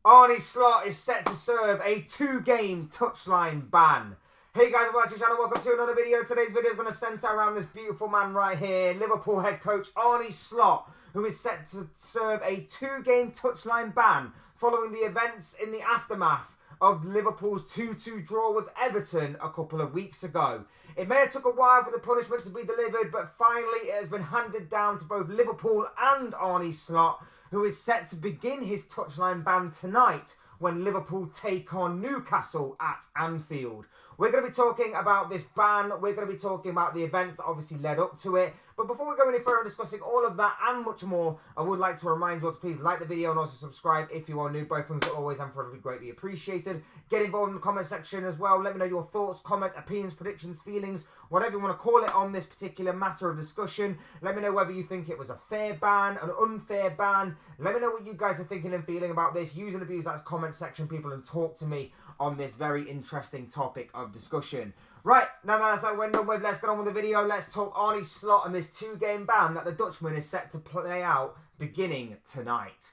Arne Slot is set to serve a 2-game touchline ban. Hey guys, welcome to the channel, welcome to another video. Today's video is going to centre around this beautiful man right here, Liverpool head coach Arne Slot, who is set to serve a 2-game touchline ban following the events in the aftermath of Liverpool's 2-2 draw with Everton a couple of weeks ago. It may have took a while for the punishment to be delivered, but finally it has been handed down to both Liverpool and Arne Slot, who is set to begin his touchline ban tonight when Liverpool take on Newcastle at Anfield. We're going to be talking about this ban. We're going to be talking about the events that obviously led up to it. But before we go any further discussing all of that and much more, I would like to remind you all to please like the video and also subscribe if you are new. Both things are always and forever be greatly appreciated. Get involved in the comment section as well. Let me know your thoughts, comments, opinions, predictions, feelings, whatever you want to call it on this particular matter of discussion. Let me know whether you think it was a fair ban, an unfair ban. Let me know what you guys are thinking and feeling about this. Use and abuse that comment section, people, and talk to me on this very interesting topic of discussion. Right, now that's how we're done with. Let's get on with the video. Let's talk Arne Slot and this 2-game ban that the Dutchman is set to play out beginning tonight.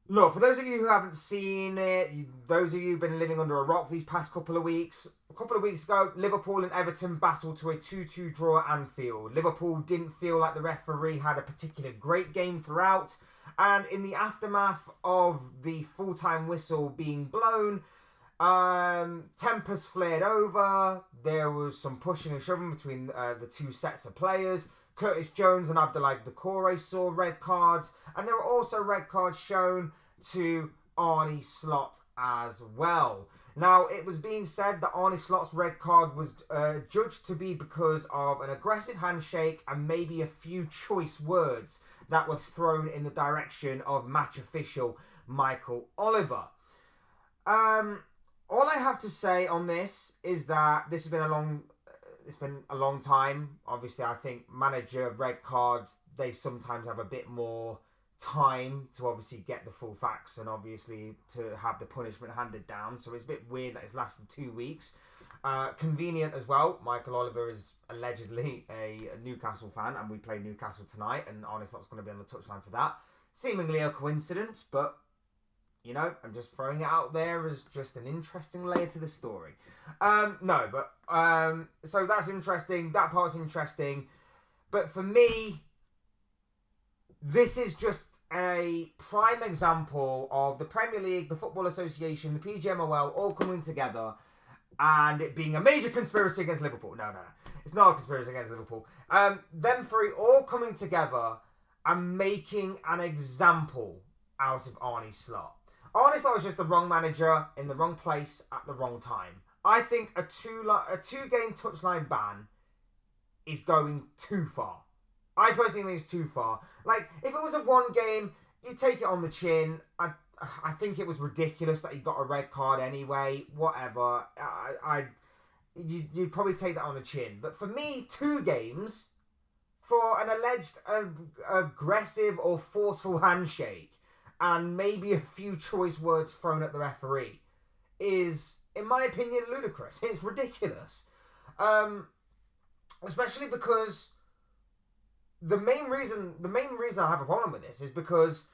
Look, for those of you who haven't seen it, those of you who've been living under a rock these past couple of weeks ago, Liverpool and Everton battled to a 2-2 draw at Anfield. Liverpool didn't feel like the referee had a particular great game throughout, and in the aftermath of the full-time whistle being blown, tempers flared over. There was some pushing and shoving between the two sets of players. Curtis Jones and Abdoulaye Doucouré saw red cards, and there were also red cards shown to Arne Slot as well. Now, it was being said that Arne Slot's red card was judged to be because of an aggressive handshake and maybe a few choice words that were thrown in the direction of match official Michael Oliver. All I have to say on this is that this has been a long time. Obviously, I think manager red cards, they sometimes have a bit more time to obviously get the full facts and obviously to have the punishment handed down. So it's a bit weird that it's lasted 2 weeks. Convenient as well. Michael Oliver is allegedly a Newcastle fan, and we play Newcastle tonight, and Arne Slot's going to be on the touchline for that. Seemingly a coincidence, but you know, I'm just throwing it out there as just an interesting layer to the story. So that's interesting. That part's interesting. But for me, this is just a prime example of the Premier League, the Football Association, the PGMOL all coming together and it being a major conspiracy against Liverpool. No. It's not a conspiracy against Liverpool. Them three all coming together and making an example out of Arne Slot. Arne Slot was just the wrong manager in the wrong place at the wrong time. I think a 2-game touchline ban is going too far. I personally think it's too far. Like, if it was a 1 game, you take it on the chin. I think it was ridiculous that he got a red card anyway. Whatever. You'd probably take that on the chin. But for me, 2 games for an alleged aggressive or forceful handshake and maybe a few choice words thrown at the referee is, in my opinion, ludicrous. It's ridiculous. Especially because the main reason I have a problem with this is because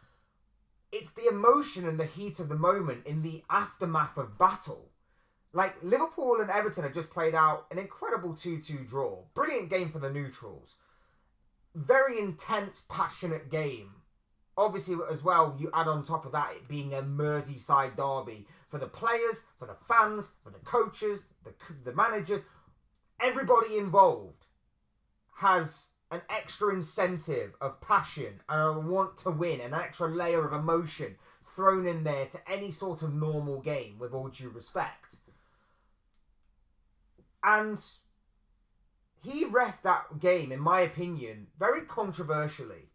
it's the emotion and the heat of the moment in the aftermath of battle. Like, Liverpool and Everton have just played out an incredible 2-2 draw. Brilliant game for the neutrals. Very intense, passionate game. Obviously, as well, you add on top of that it being a Merseyside derby for the players, for the fans, for the coaches, the managers. Everybody involved has an extra incentive of passion and a want to win, an extra layer of emotion thrown in there to any sort of normal game, with all due respect. And he reffed that game, in my opinion, very controversially.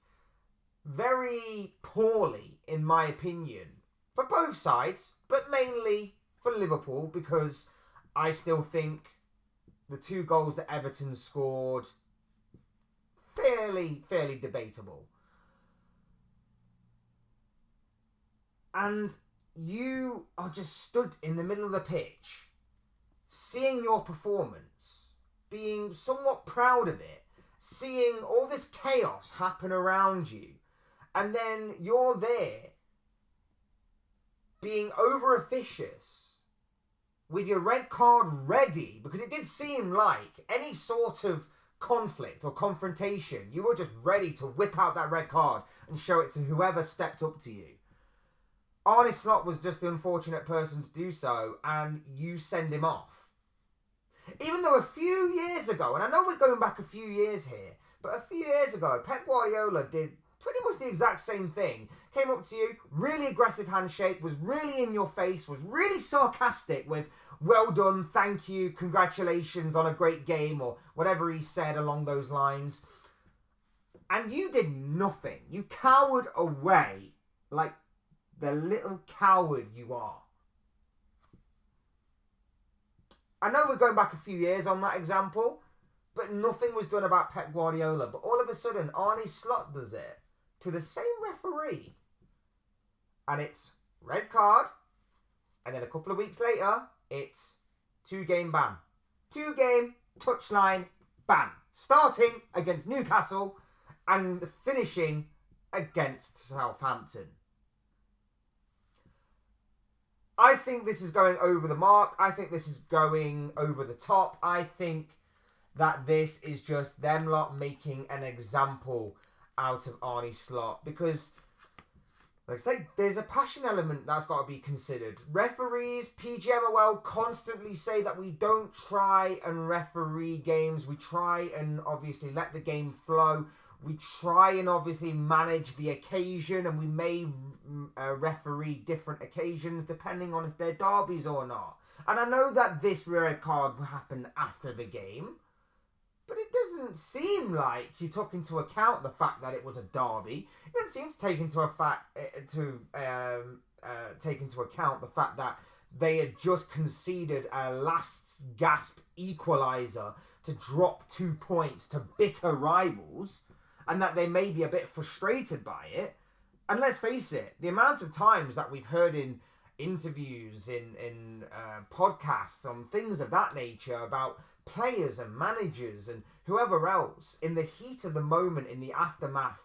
Very poorly, in my opinion, for both sides, but mainly for Liverpool, because I still think the 2 goals that Everton scored, fairly debatable. And you are just stood in the middle of the pitch, seeing your performance, being somewhat proud of it, seeing all this chaos happen around you, and then you're there being over officious with your red card ready, because it did seem like any sort of conflict or confrontation, you were just ready to whip out that red card and show it to whoever stepped up to you. Arne Slot was just the unfortunate person to do so, and you send him off. Even though a few years ago, and I know we're going back a few years here, but a few years ago, Pep Guardiola did pretty much the exact same thing. Came up to you, really aggressive handshake, was really in your face, was really sarcastic with, well done, thank you, congratulations on a great game, or whatever he said along those lines. And you did nothing. You cowered away like the little coward you are. I know we're going back a few years on that example, but nothing was done about Pep Guardiola. But all of a sudden, Arne Slot does it to the same referee. And it's red card. And then a couple of weeks later, it's 2-game ban. 2-game touchline ban. Starting against Newcastle and finishing against Southampton. I think this is going over the mark. I think this is going over the top. I think that this is just them lot making an example out of Arne Slot. Because, like I say, there's a passion element that's got to be considered. Referees, PGMOL constantly say that we don't try and referee games. We try and obviously let the game flow. We try and obviously manage the occasion, and we may referee different occasions depending on if they're derbies or not. And I know that this red card happened after the game, but it doesn't seem like you took into account the fact that it was a derby. It doesn't seem to take into account the fact that they had just conceded a last gasp equaliser to drop 2 points to bitter rivals, and that they may be a bit frustrated by it. And let's face it, the amount of times that we've heard in interviews, in podcasts, on things of that nature about players and managers and whoever else, in the heat of the moment, in the aftermath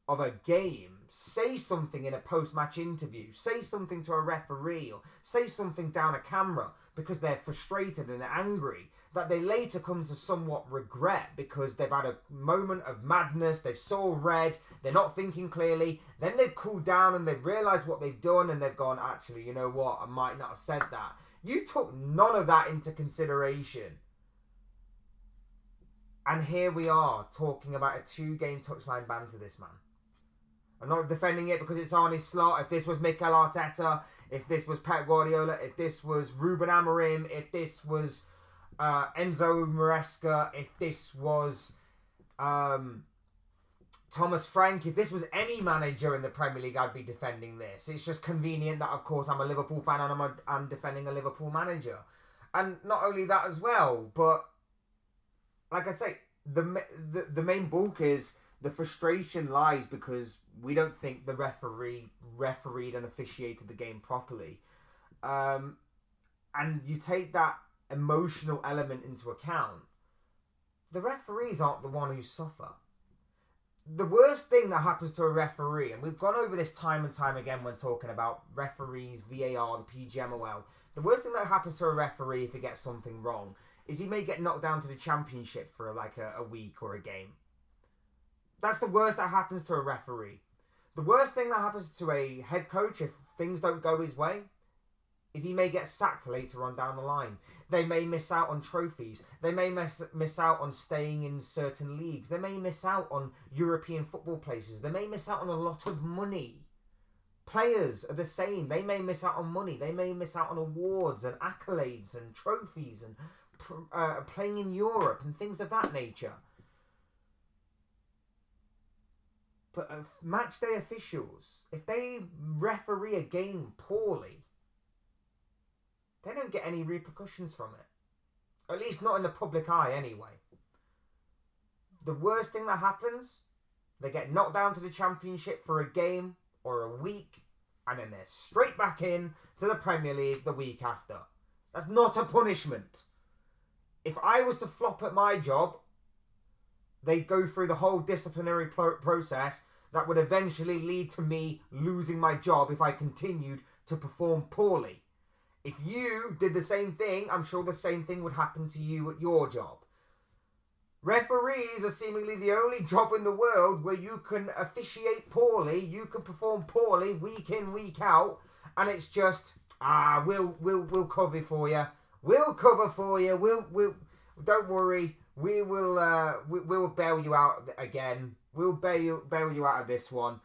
of a game, say something in a post-match interview, say something to a referee, or say something down a camera because they're frustrated and angry, that they later come to somewhat regret because they've had a moment of madness, they've saw red, they're not thinking clearly, then they've cooled down and they've realised what they've done and they've gone, actually, you know what, I might not have said that. You took none of that into consideration. And here we are talking about a 2-game touchline ban to this man. I'm not defending it because it's Arne Slot. If this was Mikel Arteta, if this was Pep Guardiola, if this was Ruben Amorim, if this was Enzo Maresca, if this was Thomas Frank, if this was any manager in the Premier League, I'd be defending this. It's just convenient that, of course, I'm a Liverpool fan and I'm defending a Liverpool manager. And not only that as well, but like I say, the main bulk is the frustration lies because we don't think the refereed and officiated the game properly. And you take that emotional element into account, the referees aren't the one who suffer. The worst thing that happens to a referee, and we've gone over this time and time again when talking about referees, VAR, the PGMOL, the worst thing that happens to a referee if he gets something wrong is he may get knocked down to the championship for like a week or a game. That's the worst that happens to a referee. The worst thing that happens to a head coach if things don't go his way is he may get sacked later on down the line. They may miss out on trophies. They may miss out on staying in certain leagues. They may miss out on European football places. They may miss out on a lot of money. Players are the same. They may miss out on money. They may miss out on awards and accolades and trophies and playing in Europe and things of that nature. But match day officials, if they referee a game poorly, they don't get any repercussions from it. At least not in the public eye anyway. The worst thing that happens, they get knocked down to the championship for a game or a week, and then they're straight back in to the Premier League the week after. That's not a punishment. If I was to flop at my job, they'd go through the whole disciplinary process that would eventually lead to me losing my job if I continued to perform poorly. If you did the same thing, I'm sure the same thing would happen to you at your job. Referees are seemingly the only job in the world where you can officiate poorly, you can perform poorly week in, week out, and it's just, we'll cover for you. We'll cover for you. We'll don't worry. We'll bail you out again. We'll bail you out of this one.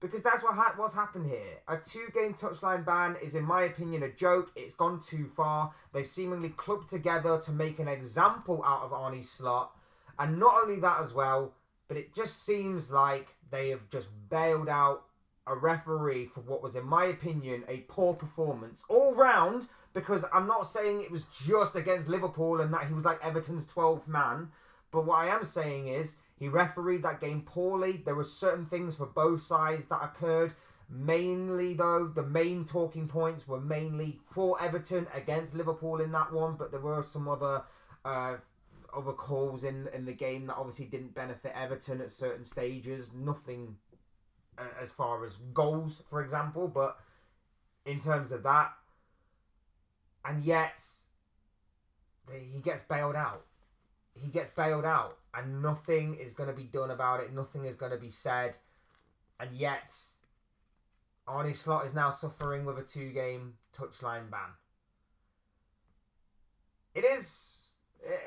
Because that's what's happened here. A 2-game touchline ban is, in my opinion, a joke. It's gone too far. They've seemingly clubbed together to make an example out of Arne Slot. And not only that as well, but it just seems like they have just bailed out a referee for what was, in my opinion, a poor performance all round. Because I'm not saying it was just against Liverpool and that he was like Everton's 12th man. But what I am saying is, he refereed that game poorly. There were certain things for both sides that occurred. Mainly, though, the main talking points were mainly for Everton against Liverpool in that one. But there were some other calls in the game that obviously didn't benefit Everton at certain stages. Nothing as far as goals, for example. But in terms of that. And yet, he gets bailed out. He gets bailed out. And nothing is going to be done about it. Nothing is going to be said. And yet, Arne Slot is now suffering with a 2-game touchline ban. It is,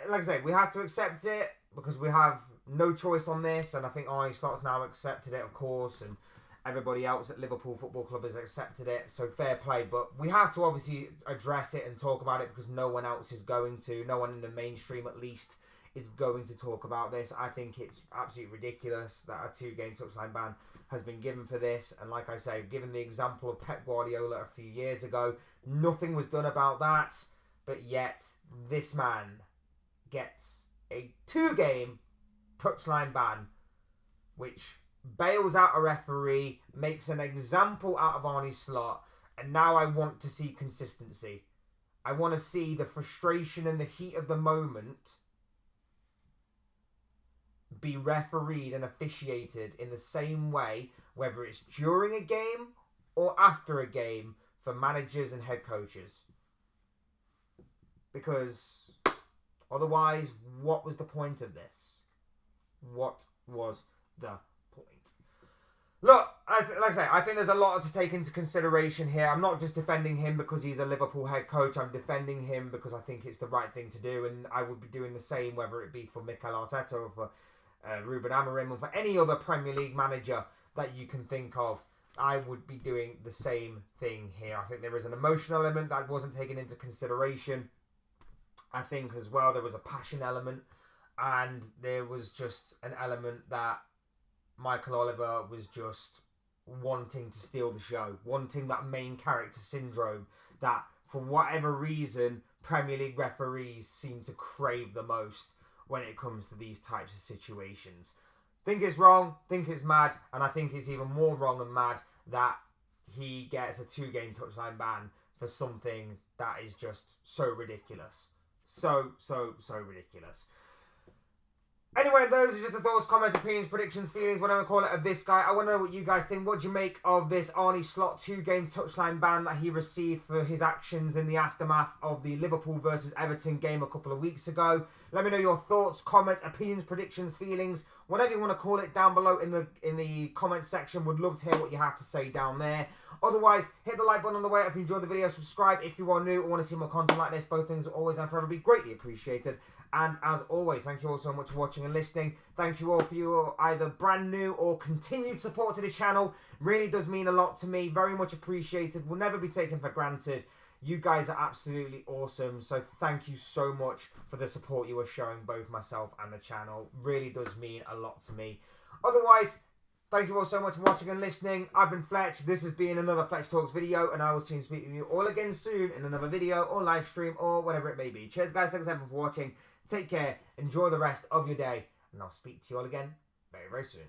like I say, we have to accept it because we have no choice on this. And I think Arne Slot's now accepted it, of course. And everybody else at Liverpool Football Club has accepted it. So fair play. But we have to obviously address it and talk about it because no one else is going to. No one in the mainstream, at least, is going to talk about this. I think it's absolutely ridiculous that a 2-game touchline ban has been given for this. And like I say, given the example of Pep Guardiola a few years ago, nothing was done about that. But yet, this man gets a 2-game touchline ban, which bails out a referee, makes an example out of Arne Slot, and now I want to see consistency. I want to see the frustration and the heat of the moment be refereed and officiated in the same way, whether it's during a game or after a game, for managers and head coaches. Because otherwise, what was the point of this? What was the point? Look, like I say, I think there's a lot to take into consideration here. I'm not just defending him because he's a Liverpool head coach. I'm defending him because I think it's the right thing to do, and I would be doing the same whether it be for Mikel Arteta or for Ruben Amorim or for any other Premier League manager that you can think of. I would be doing the same thing here. I think there is an emotional element that wasn't taken into consideration. I think as well there was a passion element, and there was just an element that Michael Oliver was just wanting to steal the show, wanting that main character syndrome that, for whatever reason, Premier League referees seem to crave the most when it comes to these types of situations. Think it's wrong, think it's mad, and I think it's even more wrong and mad that he gets a 2-game touchline ban for something that is just so ridiculous. So ridiculous. Anyway, those are just the thoughts, comments, opinions, predictions, feelings, whatever you call it, of this guy. I want to know what you guys think. What do you make of this Arne Slot 2-game touchline ban that he received for his actions in the aftermath of the Liverpool versus Everton game a couple of weeks ago? Let me know your thoughts, comments, opinions, predictions, feelings, whatever you want to call it, down below in the comment section. Would love to hear what you have to say down there. Otherwise, hit the like button on the way up if you enjoyed the video. Subscribe if you are new or want to see more content like this. Both things will always and forever be greatly appreciated. And as always, thank you all so much for watching and listening. Thank you all for your either brand new or continued support to the channel. Really does mean a lot to me. Very much appreciated. Will never be taken for granted. You guys are absolutely awesome. So thank you so much for the support you are showing both myself and the channel. Really does mean a lot to me. Otherwise, thank you all so much for watching and listening. I've been Fletch. This has been another Fletch Talks video, and I will see and speak with you all again soon in another video or live stream or whatever it may be. Cheers, guys. Thanks everyone for watching. Take care. Enjoy the rest of your day, and I'll speak to you all again very, very soon.